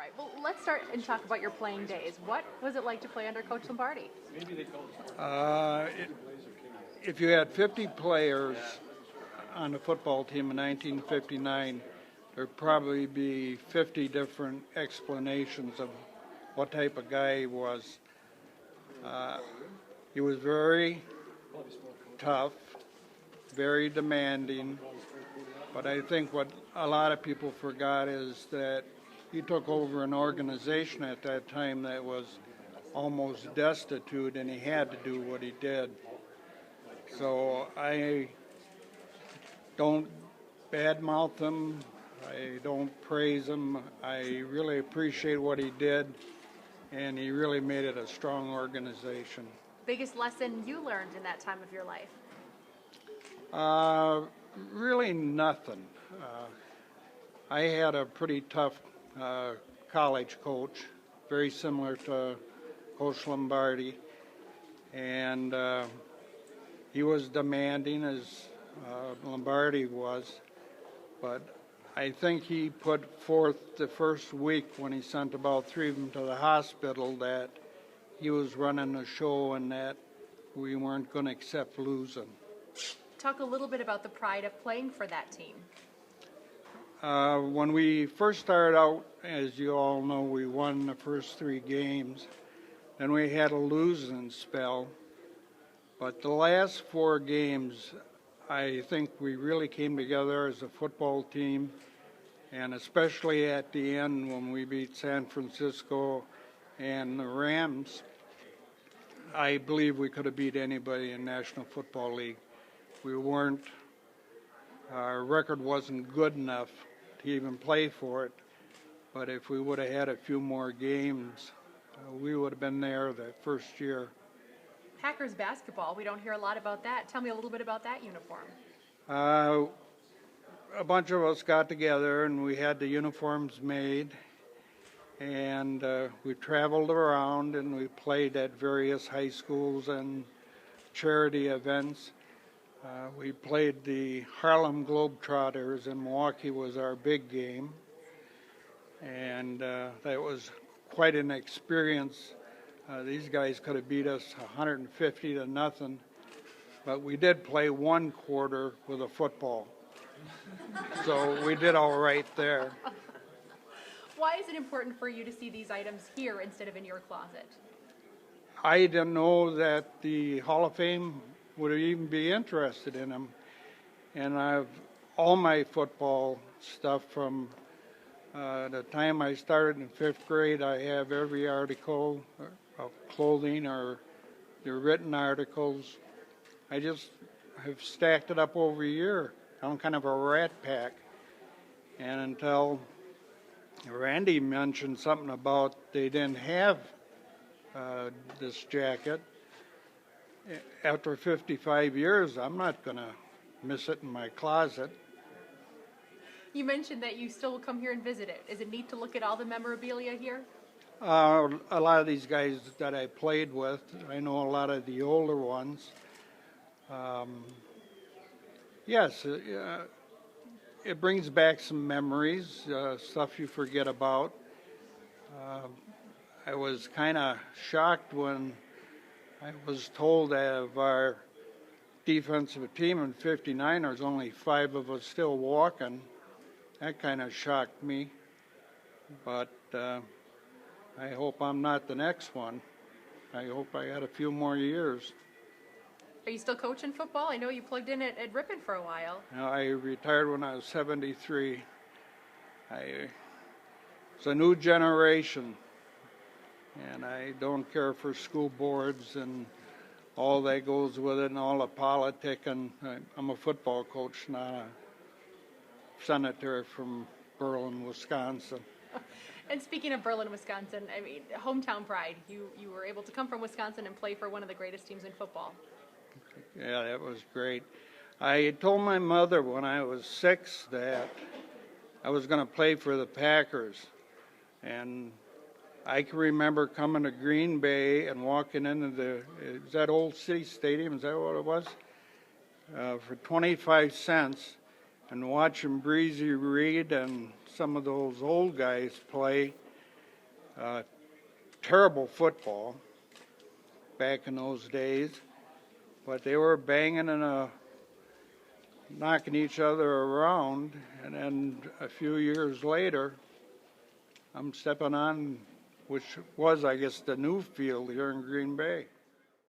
right, well, let's start and talk about your playing days. What was it like to play under Coach Lombardi? Uh, it- if you had 50 players on the football team in 1959, there'd probably be 50 different explanations of what type of guy he was. Uh, he was very tough, very demanding, but I think what a lot of people forgot is that he took over an organization at that time that was almost destitute, and he had to do what he did. So I don't badmouth him. I don't praise him. I really appreciate what he did, and he really made it a strong organization. Biggest lesson you learned in that time of your life? Uh, Really nothing. I had a pretty tough college coach, very similar to Coach Lombardi, and he was demanding as Lombardi was, but I think he put forth the first week when he sent about three of them to the hospital that he was running the show and that we weren't going to accept losing. Talk a little bit about the pride of playing for that team. When we first started out, as you all know, we won the first three games. Then we had a losing spell. But the last four games, I think we really came together as a football team, and especially at the end when we beat San Francisco and the Rams, I believe we could have beat anybody in National Football League. We weren't, our record wasn't good enough to even play for it, but if we would have had a few more games, we would have been there that first year. Packers basketball, we don't hear a lot about that. Tell me a little bit about that uniform. A bunch of us got together and we had the uniforms made, and we traveled around and we played at various high schools and charity events. We played the Harlem Globetrotters in Milwaukee was our big game, and that was quite an experience. These guys could have beat us 150 to nothing, but we did play one quarter with a football, so we did all right there. Why is it important for you to see these items here instead of in your closet? I didn't know that the Hall of Fame would even be interested in them, and I've all my football stuff from the time I started in fifth grade. I have every article of clothing or the written articles. I just have stacked it up over a year. I'm kind of a rat pack, and until Randy mentioned something about they didn't have this jacket. After 55 years, I'm not going to miss it in my closet. You mentioned that you still come here and visit it. Is it neat to look at all the memorabilia here? A lot of these guys that I played with, I know a lot of the older ones. Yes, it brings back some memories, stuff you forget about. I was kind of shocked when I was told that of our defensive team in '59, there's only 5 of us still walking. That kind of shocked me, but I hope I'm not the next one. I hope I had a few more years. Are you still coaching football? I know you plugged in at Ripon for a while. I retired when I was 73. It's a new generation, and I don't care for school boards and all that goes with it and all the politicking. I'm a football coach, not a senator from Berlin, Wisconsin. And speaking of Berlin, Wisconsin, I mean, hometown pride. You were able to come from Wisconsin and play for one of the greatest teams in football. Yeah, that was great. I told my mother when I was 6 that I was going to play for the Packers. And I can remember coming to Green Bay and walking into is that Old City Stadium, is that what it was? For 25 cents and watching Breezy Reed and some of those old guys play. Terrible football back in those days, but they were banging and knocking each other around, and then a few years later, I'm stepping on, which was, I guess, the new field here in Green Bay.